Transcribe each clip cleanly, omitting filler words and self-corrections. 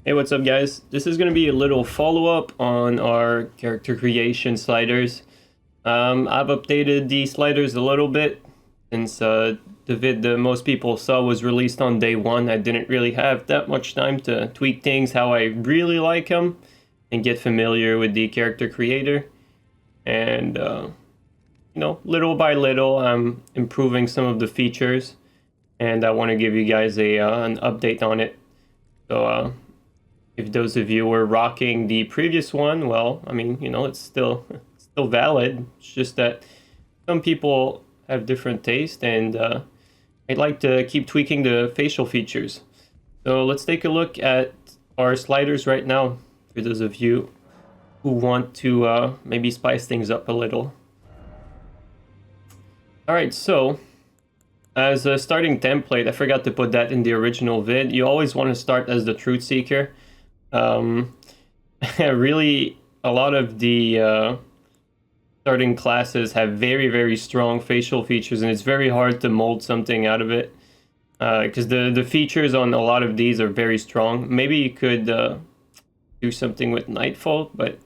Hey, what's up, guys? This is going to be a little follow-up on our character creation sliders. I've updated the sliders a little bit since the vid that most people saw was released on day one. I didn't really have that much time to tweak things how I really like them and get familiar with the character creator. And, little by little, I'm improving some of the features, and I want to give you guys an update on it. So, if those of you were rocking the previous one, well, I mean, it's still valid. It's just that some people have different taste, and I'd like to keep tweaking the facial features. So let's take a look at our sliders right now for those of you who want to maybe spice things up a little. All right, so as a starting template, I forgot to put that in the original vid. You always want to start as the truth seeker. Really, a lot of the starting classes have very, very strong facial features, and it's very hard to mold something out of it because the features on a lot of these are very strong. Maybe you could do something with Nightfall, but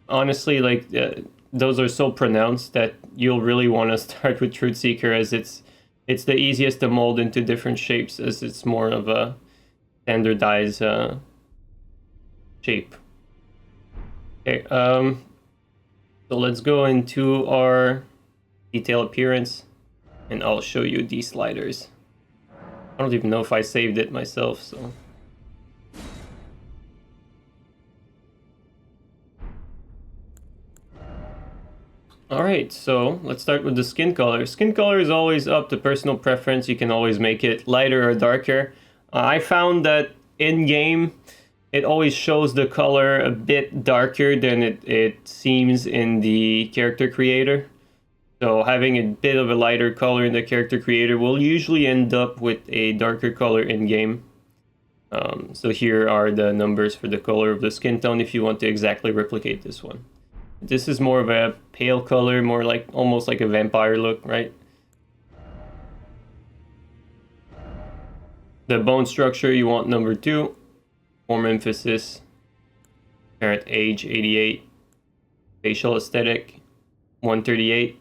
honestly, those are so pronounced that you'll really want to start with Truth Seeker, as it's the easiest to mold into different shapes, as it's more of a standardized shape. Okay, so let's go into our detail appearance, and I'll show you these sliders. I don't even know if I saved it myself, so. Alright, so let's start with the skin color. Skin color is always up to personal preference. You can always make it lighter or darker. I found that in-game, it always shows the color a bit darker than it seems in the character creator. So having a bit of a lighter color in the character creator will usually end up with a darker color in-game. So here are the numbers for the color of the skin tone if you want to exactly replicate this one. This is more of a pale color, more like almost like a vampire look, right? The bone structure, you want number 2. Form emphasis. Parent age, 88. Facial aesthetic, 138.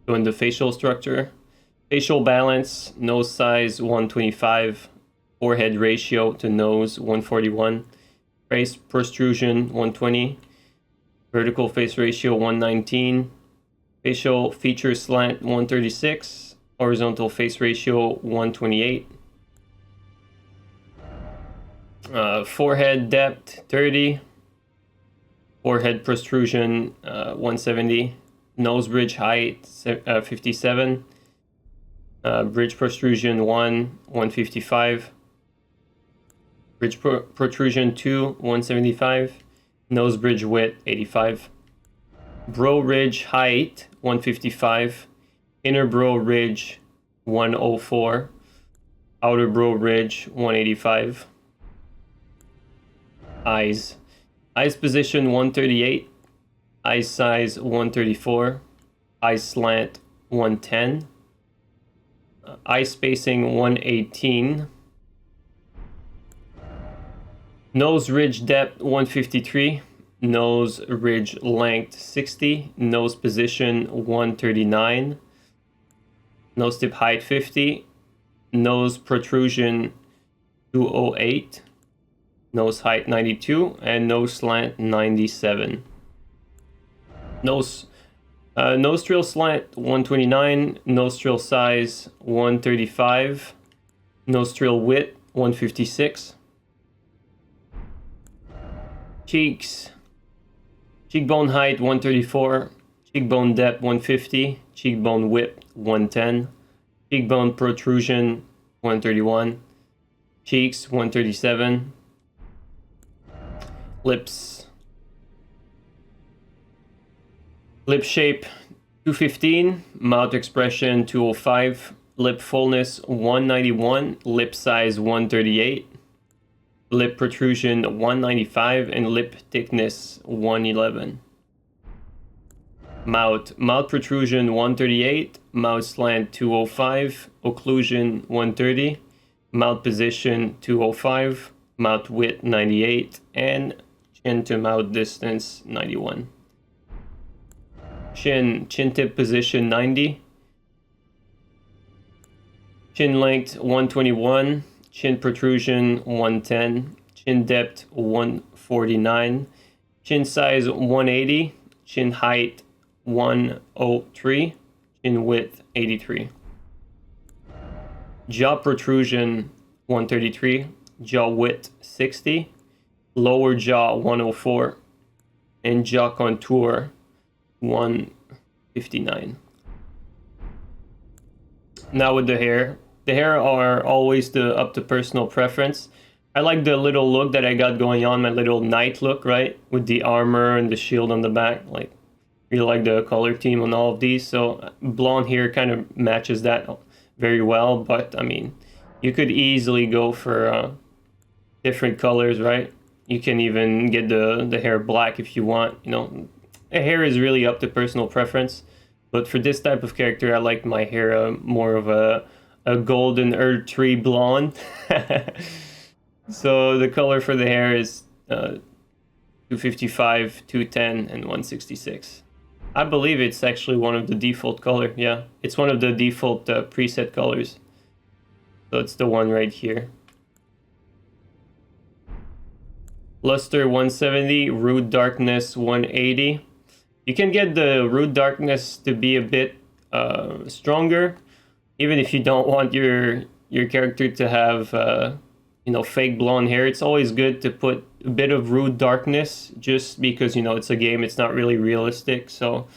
So in the facial structure, facial balance, nose size, 125. Forehead ratio to nose, 141. Face protrusion, 120. Vertical face ratio, 119. Facial feature slant, 136. Horizontal face ratio, 128. Forehead depth, 30. Forehead protrusion, 170. Nose bridge height, 57. Bridge protrusion, 155. Bridge protrusion 2, 175. Nose bridge width, 85. Brow ridge height, 155. Inner brow ridge, 104. Outer brow ridge, 185. Eyes. Eyes position, 138. Eye size, 134. Eye slant, 110. Eye spacing, 118. Nose ridge depth, 153. Nose ridge length, 60. Nose position, 139. Nose tip height, 50. Nose protrusion, 208. Nose height, 92. And nose slant, 97. Nostril slant, 129. Nostril size, 135. Nostril width, 156. Cheeks. Cheekbone height, 134. Cheekbone depth, 150. Cheekbone width, 110. Cheekbone protrusion, 131. Cheeks, 137. Lips. Lip shape, 215. Mouth expression, 205. Lip fullness, 191. Lip size, 138. Lip protrusion, 195. And lip thickness, 111. Mouth protrusion 138, mouth slant 205, occlusion 130, mouth position 205, mouth width 98, and chin to mouth distance 91. Chin tip position 90, chin length 121, chin protrusion 110, chin depth 149, chin size 180, chin height 103, chin width 83. Jaw protrusion 133, jaw width 60, lower jaw 104, and jaw contour 159. Now with the hair are always up to personal preference. I like the little look that I got going on, my little knight look, right? With the armor and the shield on the back. Like, really like the color team on all of these. So blonde hair kind of matches that very well. But I mean, you could easily go for different colors, right? You can even get the hair black if you want. You know, the hair is really up to personal preference. But for this type of character, I like my hair more of a golden earth tree blonde. So the color for the hair is 255, 210, and 166. I believe it's actually one of the default color. Yeah, it's one of the default preset colors. So it's the one right here. Luster 170, Rude Darkness 180. You can get the Rude Darkness to be a bit stronger, even if you don't want your character to have you know, fake blonde hair. It's always good to put a bit of Rude Darkness, just because, you know, it's a game, it's not really realistic. So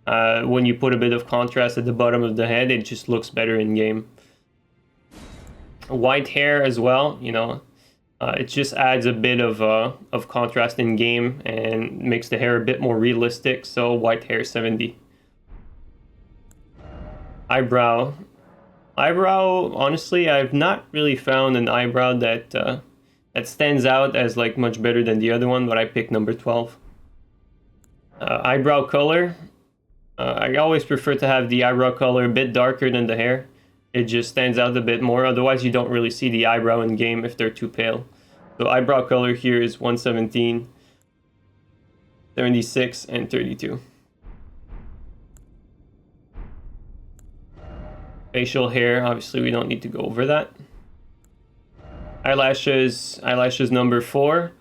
when you put a bit of contrast at the bottom of the head, it just looks better in game. White hair as well, you know, it just adds a bit of contrast in game and makes the hair a bit more realistic. So white hair 70. Eyebrow, honestly, I've not really found an eyebrow that that stands out as like much better than the other one, but I picked number 12. Eyebrow color, I always prefer to have the eyebrow color a bit darker than the hair. It just stands out a bit more. Otherwise, you don't really see the eyebrow in game if they're too pale. So eyebrow color here is 117, 76, and 32. Facial hair, obviously we don't need to go over that. Eyelashes number 4.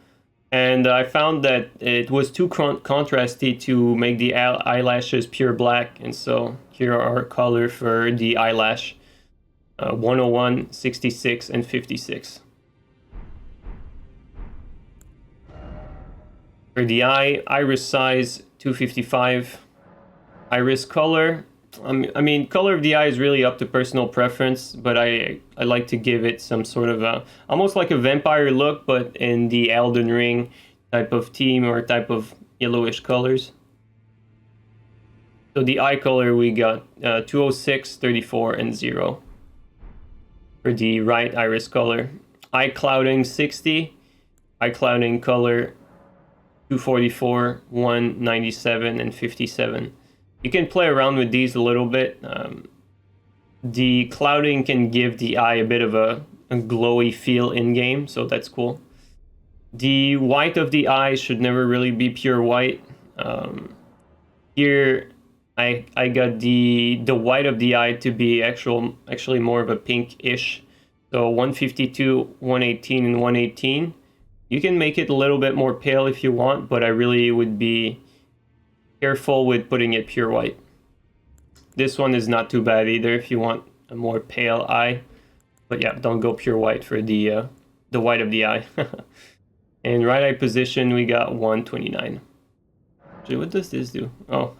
And I found that it was too contrasty to make the eyelashes pure black. And so here are our color for the eyelash. 101, 66, and 56. For the iris size 255. Iris color, I mean, color of the eye is really up to personal preference, but I like to give it some sort of almost like a vampire look, but in the Elden Ring type of theme or type of yellowish colors. So the eye color, we got 206, 34, and 0. For the right iris color. Eye clouding 60, eye clouding color 244, 197, and 57. You can play around with these a little bit. The clouding can give the eye a bit of a glowy feel in game, so that's cool. The white of the eye should never really be pure white. Here I got the white of the eye to be actually more of a pinkish. So 152, 118, and 118. You can make it a little bit more pale if you want, but I really would be careful with putting it pure white. This one is not too bad either if you want a more pale eye. But yeah, don't go pure white for the white of the eye. And right eye position, we got 129. Actually, what does this do? Oh.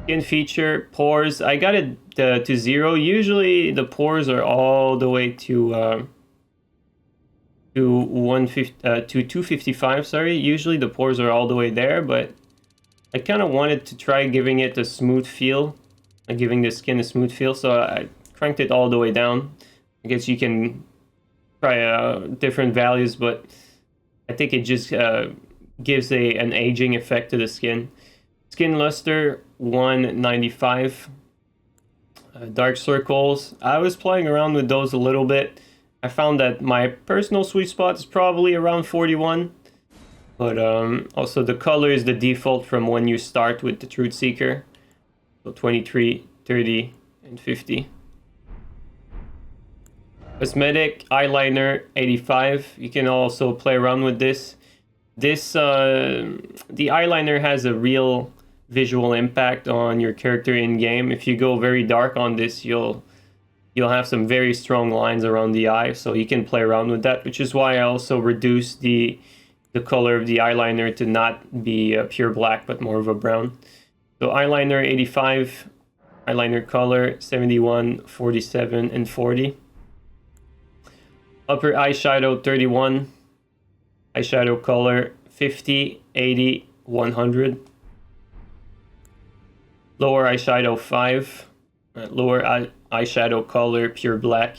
Skin feature, pores, I got it to 0. Usually the pores are all the way to 255, sorry. Usually the pores are all the way there, but I kind of wanted to try giving it a smooth feel, giving the skin a smooth feel, so I cranked it all the way down. I guess you can try different values, but I think it just gives an aging effect to the skin. Skin luster 195. Dark circles, I was playing around with those a little bit. I found that my personal sweet spot is probably around 41. But also the color is the default from when you start with the Truth Seeker. So 23, 30, and 50. Cosmetic Eyeliner 85. You can also play around with this. The eyeliner has a real visual impact on your character in game. If you go very dark on this, you'll have some very strong lines around the eye, so you can play around with that, which is why I also reduced the color of the eyeliner to not be pure black but more of a brown. So eyeliner 85, eyeliner color 71, 47, and 40. Upper eyeshadow 31, eyeshadow color 50, 80, 100. Lower eyeshadow 5, lower eyeshadow color pure black.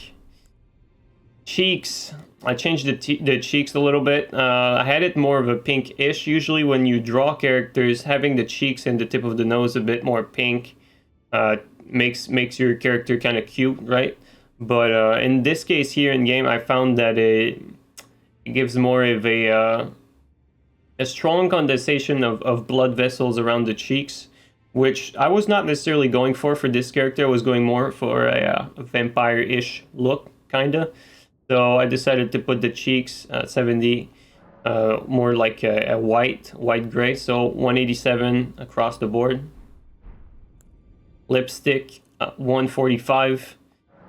Cheeks, I changed the cheeks a little bit. I had it more of a pinkish. Usually when you draw characters, having the cheeks and the tip of the nose a bit more pink makes your character kind of cute, right? But in this case here in game, I found that it gives more of a strong condensation of blood vessels around the cheeks, which I was not necessarily going for this character. I was going more for a vampire-ish look, kinda. So I decided to put the cheeks 70, more like a white gray. So 187 across the board. Lipstick 145.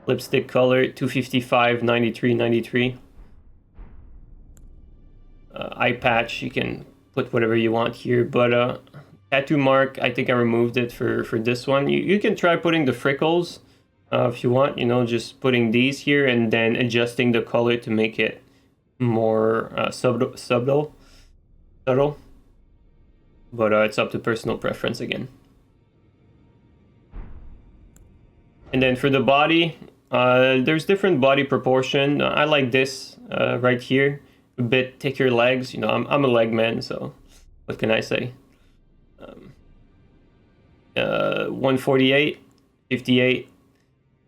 Lipstick color 255, 93, 93. Eye patch, you can put whatever you want here, but tattoo mark, I think I removed it for this one. You can try putting the freckles if you want, you know, just putting these here and then adjusting the color to make it more subtle. But it's up to personal preference again. And then for the body, there's different body proportion. I like this right here, a bit thicker legs. You know, I'm a leg man, so what can I say? 148, 58,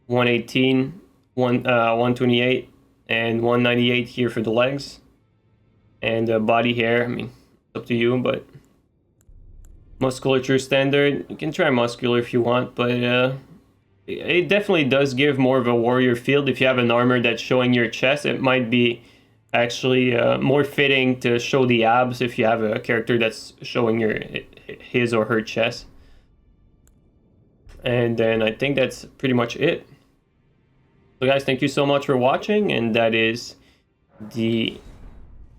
118, 128, and 198 here for the legs. And body hair, I mean, it's up to you, but musculature standard, you can try muscular if you want, but it definitely does give more of a warrior feel. If you have an armor that's showing your chest, it might be actually more fitting to show the abs if you have a character that's showing his or her chest. And then I think that's pretty much it. So guys, thank you so much for watching, and that is the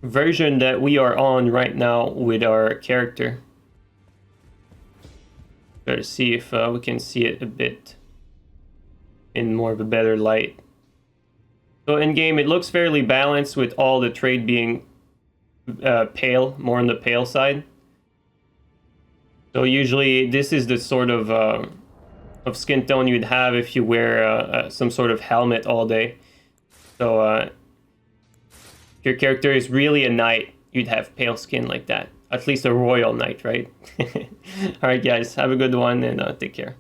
version that we are on right now with our character. Better see if we can see it a bit in more of a better light. So in game, it looks fairly balanced with all the trade being pale, more on the pale side. So usually this is the sort of skin tone you'd have if you wear some sort of helmet all day. So if your character is really a knight, you'd have pale skin like that. At least a royal knight, right? Alright guys, have a good one and take care.